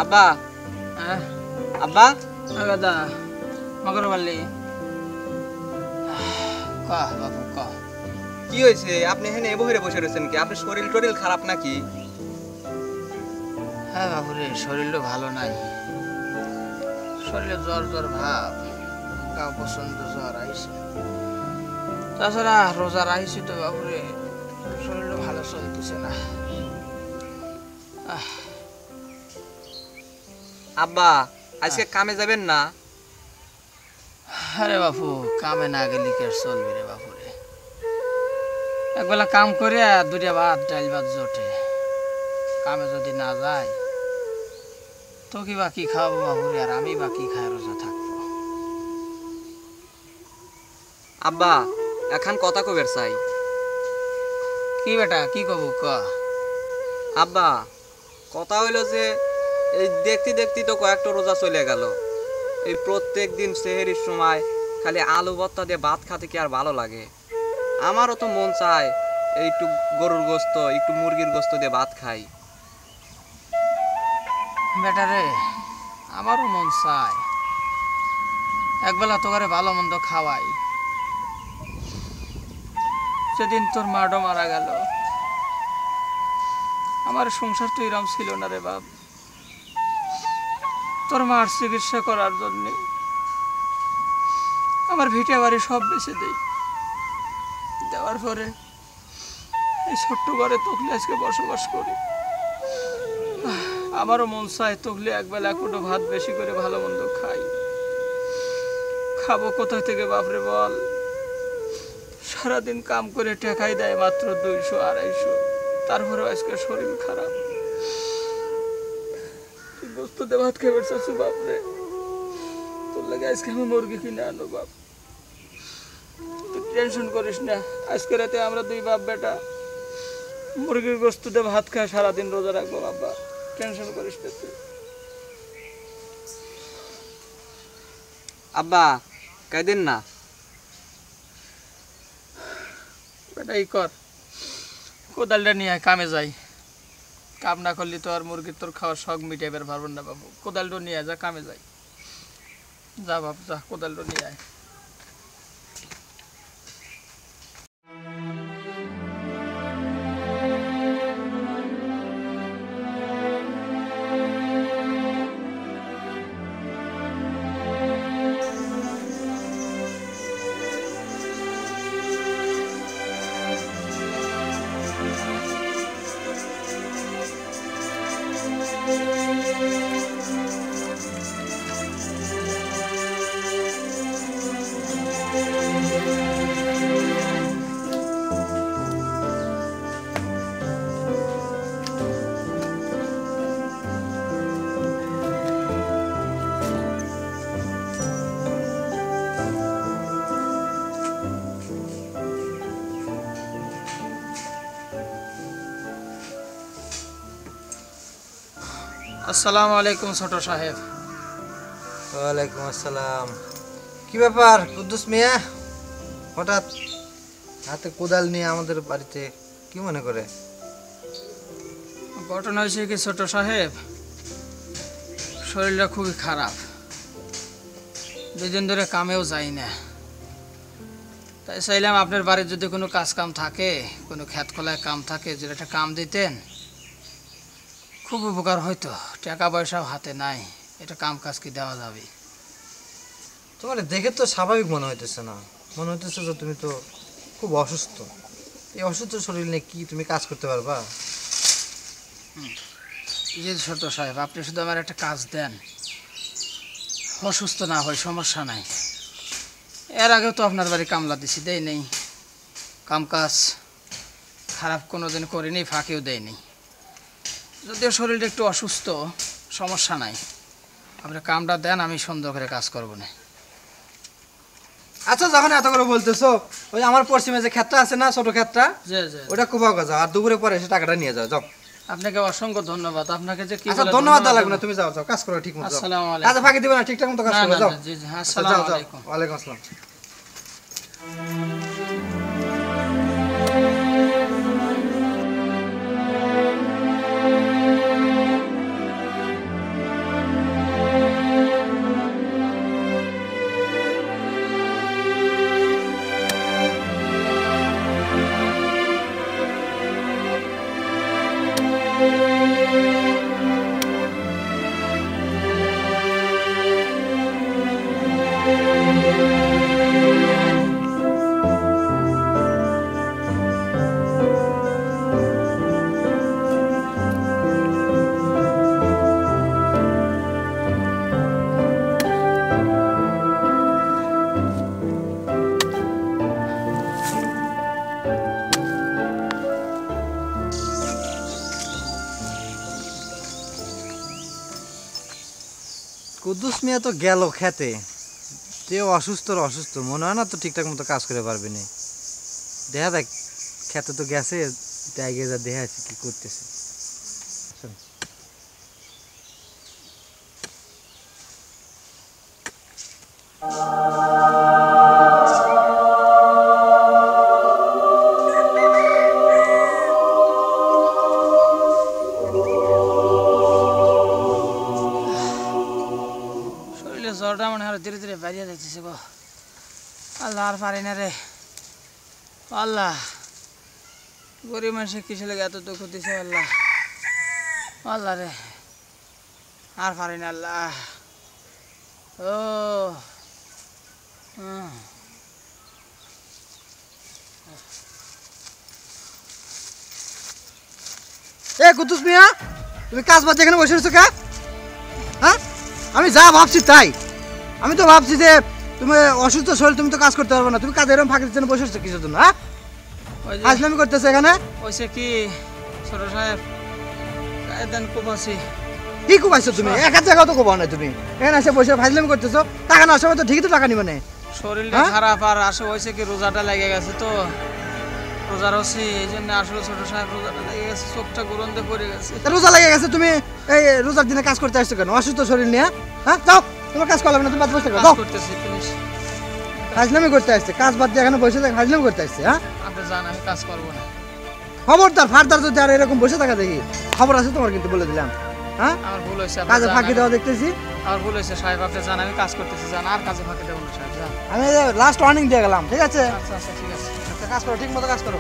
আব্বা আব্বা দাদা মগর বালি বাবু ক কি হয়েছে? আপনি এখানে বসে বসে রয়েছেন কি? আপনার শরীর টরিল খারাপ নাকি? হ্যাঁ বাবু রে, শরীরটা ভালো নাই, শরীরে জ্বর জ্বর ভাব, গা প্রচন্ড জ্বর আইছে। তাছাড়া রোজা রাখছি তো বাবু রে, শরীরটা ভালো চলতেছে না। আব্বা আজকে কামে যাবেন না? আরে বাপু, কামে না গেলে কি আর চলবে রে বাপু রে। একবেলা কাম করে দুটা ভাত ডাল ভাত জোটে, কামে যদি না যায় তো কি বা কি খাওয়াবো বাপু রে, আর আমি বা কি খায় রোজা থাকবো। আব্বা এখন কথা কবের চাই। কি বেটা কি কব ক? আব্বা কথা হইলো যে এই দেখতে দেখতে তো কয়েকটা রোজা চলে গেল। এই প্রত্যেক দিন সেহেরির সময় খালি আলু ভর্তা দিয়ে ভাত খেতে কি আর ভালো লাগে? আমারও তো মন চায় একটু গরুর গোস্ত, একটু মুরগির গোস্ত দিয়ে ভাত খাই। বেটা রে, আমারও মন চায় একবেলা তোকে ভালো মন্দ খাওয়াই। সেদিন তোর মাডো মারা গেল, আমার সংসার তো এরম ছিল না রে বাপ। তোর মার চিকিৎসা করার জন্য আমার ভিটে বাড়ি সব বেঁচে দেই, দেওয়ার পরে এই ছোট্ট ঘরে তকলে আজকে বসবাস করি। আমারও মন চায় তকলে একবেলা কুটো ভাত বেশি করে ভালো মন্দ খাই। খাবো কোথায় থেকে বাপরে বল? সারাদিন কাম করে টেকাই দেয় মাত্র 200-250, তারপরেও আজকে শরীর খারাপ। গোস্ত দিয়ে ভাত খেয়ে বেড়াচ্ছি বাপরে, তোর লাগে আজকে আমি মুরগি কিনে আনো বাপ। তুই টেনশন করিস না, আজকে রাতে আমরা দুই বাপ বেটা মুরগির গোস্ত দিয়ে ভাত খায় সারাদিন রোজা রাখবো বাবা, টেনশন করিস না তুই। আব্বা কাইদেন না। বেটা ই কর, কোদালটা নিয়ে কামে যাই। কাম না করলে তো আর মুরগির তোর খাওয়ার শখ মিটাইবার পারবেন না বাবু। কোদালটা নিয়ে যা, কামে যাই। যা বাপ যা, কোদালটা নিয়ে আয়। আসসালামু আলাইকুম ছোট সাহেব। ওয়ালাইকুম আসসালাম। কি ব্যাপার কুদ্দুস মিয়া, হঠাৎ হাতে কোদাল নিয়ে আমাদের বাড়িতে, কি মনে করে? ঘটনা হয়েছে কি ছোট সাহেব, শরীরটা খুবই খারাপ, 2 দিন ধরে কামেও যাই না। তাই চাইলাম আপনার বাড়ির যদি কোনো কাজ কাম থাকে, কোনো ক্ষেত খোলায় কাম থাকে, যদি একটা কাম দিতেন খুব উপকার হইতো। টাকা পয়সাও হাতে নাই, এটা কাম কাজ কি দেওয়া যাবে? তোমার দেখে তো স্বাভাবিক মনে হইতেছে না, মনে হইতেছে যে তুমি তো খুব অসুস্থ। এই অসুস্থ শরীর নিয়ে কি তুমি কাজ করতে পারবা? জি ছোট সাহেব, আপনি শুধু আমার একটা কাজ দেন, অসুস্থ না হয় সমস্যা নাই। এর আগেও তো আপনার বাড়ি কামলা দিছি, দেই নেই। কাম কাজ খারাপ কোনো দিন করিনি, ফাঁকিও দেয়নি। যদিও শরীরটা একটু অসুস্থ, সমস্যা নাই, আপনি কামটা দেন, আমি সুন্দর করে কাজ করবো না। আচ্ছা যখন এত করে বলতেছো, ওই আমার পশ্চিমে যে ক্ষেতটা আছে না, ছোট ক্ষেতটা, জি জি, ওটা কোপাও যাও, আর দুপুরে পরে এসে টাকাটা নিয়ে যাও। যাও। আপনাকে অসংখ্য ধন্যবাদ। আপনাকে যে কি আচ্ছা বলে ধন্যবাদ দেওয়া লাগবে না, তুমি যাও যাও, কাজ করো ঠিক মতো। আসসালামু আলাইকুম। কাজে ফাঁকি দিবে না, ঠিকঠাক মতো কাজ না করো। না যাও। জি জি, আচ্ছা, আসসালামু যাও যাও। আলাইকুম। ওয়ালাইকুম আসসালাম। কুদ্দুস মিয়া তো গেল খেতে, তেও অসুস্থ অসুস্থ মনে হয় না তো ঠিকঠাক মতো কাজ করে পারবে না। দেখা দেখ, খেতে তো গেছে, জায়গায় যা দেখা আছে কি করতেছে। শোন। শরীরে জ্বরটা মনে হয় ধীরে ধীরে বাড়িয়ে যাইতেছে গো। আল্লাহ আর পারি না রে, আল্লাহ গরিব মানুষের কিছু লেগে এত দুঃখ দিছে আল্লাহ, আল্লাহ রে আর পারি না আল্লাহ। ও হুম। এ কুদ্দুস মিয়া, তুমি কাজ বাদ এখানে বসে রয়েছো কা? হ্যাঁ, আমি যা ভাবছি তাই। আমি তো ভাবছি যে তুমি অসুস্থ শরীর, তুমি তো কাজ করতে পারবে না, তুমি কাজ এরকম ফাঁকি দিচ্ছ বসে রয়েছো কিছুর জন্য? হ্যাঁ, ওই যে ফাজলামি করতেছো এখানে। ওইসে কি ছোট সাহেব দেন কোপাছি। কি কুমাইছো তুমি? এক জায়গাও তো কোপাও না তুমি, এখানে এসে বসে ফাজলামি করতেছো। টাকা না সময় তো ঠিকই তো টাকা নিবে না। শরীরটা হ্যাঁ? খারাপ, আর আসে হয়েছে কি রোজাটা লেগে গেছে তো, রোজা রসি, এই জন্য আসলে ছোট সাহেব রোজাটা লেগে গেছে, চোখটা গরন্দে পড়ে গেছে। তা রোজা লেগে গেছে, তুমি এই রোজার দিনে কাজ করতে আসছো কেন অসুস্থ শরীর নিয়ে? হ্যাঁ, যাও, তোমার কাজ করা লাগবে না, তুমি বাদ বসে থাকো। কাজ যাও, করতেছি প্লিজ, ফাজলামি করতে আসছে, কাজ বাদ দিয়ে এখানে বসে থাকে ফাজলামি করতে আসছে। হ্যাঁ, আপনি জান আমি কাজ করবো না। খবরদার ফারদার যদি আর এরকম বসে থাকা দেখি, খবর আছে তোমার কিন্তু, বলে দিলাম। হ্যাঁ, আমার ভুল হয়েছে, আপনি কাজে যান, ফাঁকি দেওয়া দেখতেছি। আমার ভুল হয়েছে সাহেব, আপনি জান আমি কাজ করতেছি, জান আর কাজে ফাঁকি দেবো না সাহেব, যান। আমি লাস্ট ওয়ার্নিং দিয়ে গেলাম, ঠিক আছে? আচ্ছা আচ্ছা ঠিক আছে। আচ্ছা, কাজ করো, ঠিক মতো কাজ করো।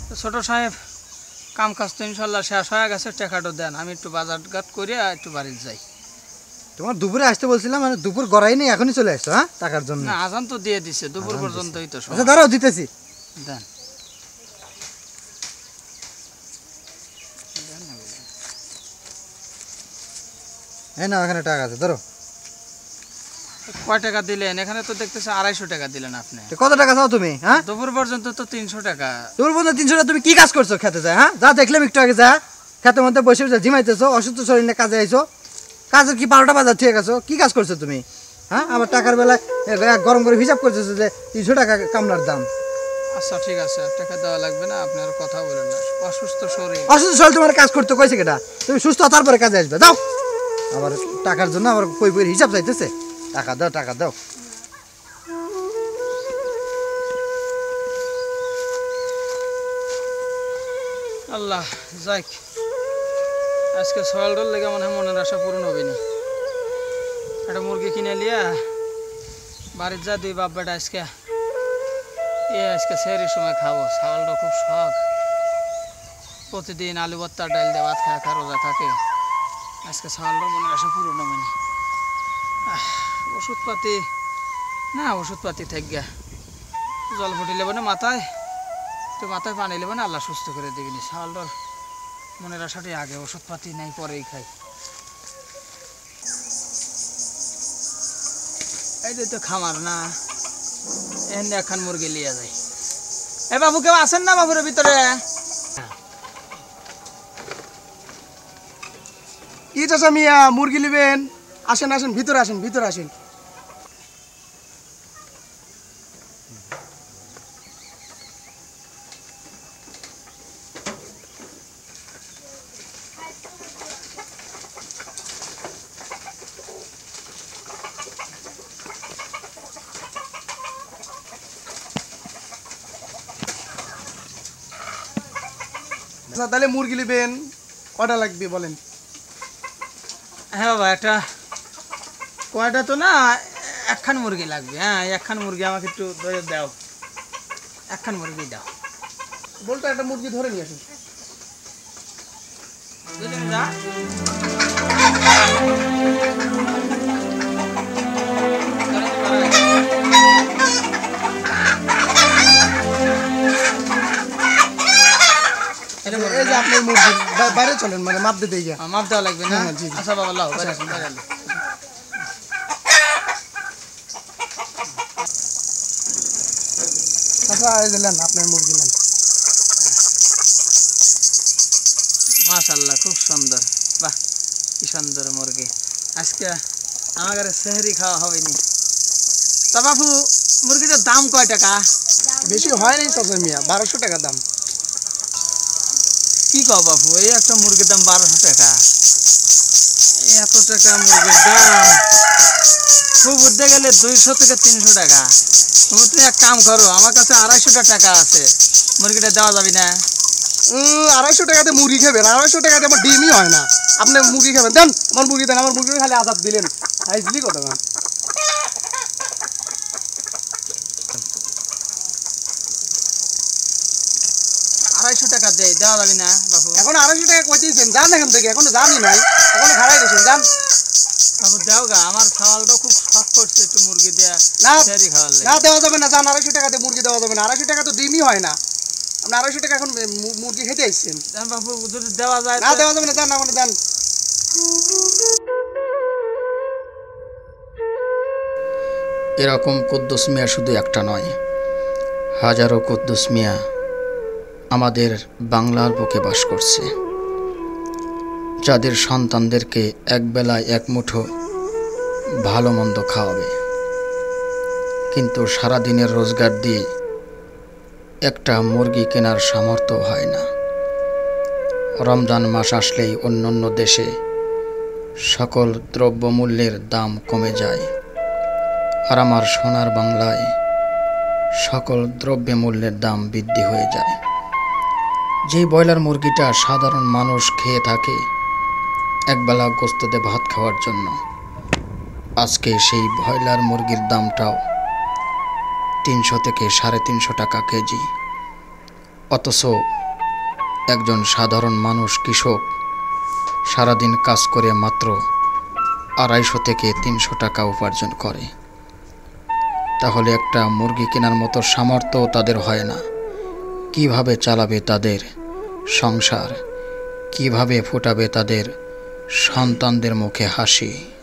তো ছোট সাহেব কাম কাজ তো ইনশাল্লাহ শেষ হয়ে গেছে, টাকাটা দেন, আমি একটু বাজার ঘাট করে একটু বাড়িতে যাই। তোমার দুপুরে আসতে বলছিলাম, মানে দুপুর গড়াই নেই, এখনই চলে আসছো? হ্যাঁ, টাকার জন্য? না আজান তো দিয়ে দিছে, দুপুর আজান পর্যন্তই তো আচ্ছা সময়। দাঁড়াও, দিতেছি। দেন। এই না, এখানে টাকা আছে, ধরো। কয় টাকা দিলেন? এখানে তো দেখতেছে 250 টাকা দিলেন আপনি। তো কত টাকা চাও তুমি? হ্যাঁ, দুপুর পর্যন্ত তো 300 টাকা। তোর বন্ধু 300 টাকা তুমি কি কাজ করছো খেতে যায়? হ্যাঁ, যা দেখলাম একটু আগে, যা খেতের মধ্যে বসে বসে ঝিমাইতেছো, অসুস্থ শরীর নিয়ে কাজে আইছো। কাজের কি 12টা বাজার ঠিক আছো? কি কাজ করছো তুমি? হ্যাঁ, আমার টাকার বেলায় গরম করে হিসাব করতেছো যে 300 টাকা কামলার দাম। আচ্ছা ঠিক আছে, আর টাকা দেওয়া লাগবে না, আপনি আর কথা বলেন না, অসুস্থ শরীর। অসুস্থ শরীর তোমার কাজ করতে কইছে কেটা? তুমি সুস্থ তারপরে কাজে আসবে, যাও। আবার টাকার জন্য আবার কই কই হিসাব চাইতেছে, টাকা দাও টাকা দাও। আল্লাহ যাক, আজকে সকালটার লেগে মনে হয় মনের আশা পূরণ হবে না। একটা মুরগি কিনে লিয়া বাড়ির যা দুই বাপ বেটা আজকে আজকে সেহরির সময় খাবো। ছাগলটা খুব শখ, প্রতিদিন আলু ভর্তা ডাল দিয়ে ভাত খায়, রোজা থাকে। আজকে ছাগলটার মনের আশা পূরণ হবে না। ওষুধপাতি না, ওষুধপাতি থাকবে, জল ফুটি লেবো না মাথায়, তো মাথায় পানি লেবো না, আল্লাহ সুস্থ করে দেবিনি। ছাগলটার মনের আশাটাই আগে, ওষুধপাতি নাই পরেই খাই। এই যে তো খামার না, এখানে একখান মুরগি লিয়া যায়। এ বাবু কেউ আছেন না বাবুর ভিতরে? কি চাচা মিয়া মুরগি নেবেন? আসেন আসেন, ভিতরে আসেন, ভিতরে আসেন। আচ্ছা, তাহলে মুরগি নেবেন কটা লাগবে বলেন? হ্যাঁ বাবা, একটা কয়টা তো না, একখান মুরগি লাগবে। হ্যাঁ, একখান মুরগি আমাকে একটু ধরে দাও, একখান মুরগি দাও। বলতো একটা মুরগি ধরে নিয়ে আসুন। বুঝলেন না? এই যে আপনার মুরগি, বাইরে চলেন, মানে মাপ দিতে গিয়া। মাপ দেওয়া লাগবে না? হ্যাঁ, জি, জি। আচ্ছা বাবা, লাও বাইরে আসুন, বাইরে আসুন। আচ্ছা, এই যে নেন আপনার মুরগি নেন। মাশাআল্লাহ, খুব সুন্দর। বাহ, কি সুন্দর মুরগি। আজকে আমার সেহরি খাওয়া হয়নি। তা বাবু, মুরগিটার দাম কয় টাকা? বেশি হয় নাই চাচা মিয়া, 1200 টাকা দাম। কি কও বাবু, এই একটা মুরগির দাম 1200 টাকা? এত টাকা মুরগির দাম? খুব উঠতে গেলে 200 থেকে 300 টাকা। তুমি এক কাম করো, আমার কাছে 250 টাকা আছে, মুরগিটা দেওয়া যাবে না? 250 টাকাতে মুরগি খাবেন? 250 টাকাতে আমার ডিমই হয় না। আপনি মুরগি খাবেন, দেন আমার মুরগি দেন। আমার মুরগি খালি আজাদ দিলেন, আইজলি কথা না। 250 টাকা দেওয়া যাবে না বাবু? এখন 250 টাকা কই দিয়েছেন? যান এখান থেকে, এখনো জানি নাই, এখনো খারাই দিয়েছেন, যান। বাবু দেও গা, আমার খাওয়ালটা খুব শখ করছে, একটু মুরগি দেয়া না, সেহরি খাওয়ার না লাগে। দেওয়া যাবে না, যান। 250 টাকাতে মুরগি দেওয়া যাবে না। 250 টাকা তো ডিমই হয় না। আপনি 250 টাকা এখন মুরগি খেতে আসছেন। দেন বাবু, যদি দেওয়া যায় না তো- দেওয়া যাবে না, যান, এখন যান। এরকম কুদ্দুস মিয়া শুধু একটা নয়, হাজারো কুদ্দুস মিয়া আমাদের বাংলার বুকে বাস করছে, যাদের সন্তানদেরকে একবেলায় এক মুঠো ভালো মন্দ খাওয়াবে, কিন্তু সারাদিনের রোজগার দিয়ে একটা মুরগি কেনার সামর্থ্য হয় না। রমজান মাস আসলেই অন্যান্য দেশে সকল দ্রব্যমূল্যের দাম কমে যায়, আর আমার সোনার বাংলায় সকল দ্রব্যমূল্যের দাম বৃদ্ধি হয়ে যায়। যেই ব্রয়লার মুরগিটা সাধারণ মানুষ খেয়ে থাকে একবেলা গোস্তে ভাত খাওয়ার জন্য, আজকে সেই ব্রয়লার মুরগির দামটাও 300 থেকে 350 টাকা কেজি। অথচ একজন সাধারণ মানুষ কৃষক সারাদিন কাজ করে মাত্র 250 থেকে 300 টাকা উপার্জন করে। তাহলে একটা মুরগি কেনার মতো সামর্থ্য তাদের হয় না। কিভাবে চালাবে তাদের সংসার? কিভাবে ফোটাবে তাদের সন্তানদের মুখে হাসি?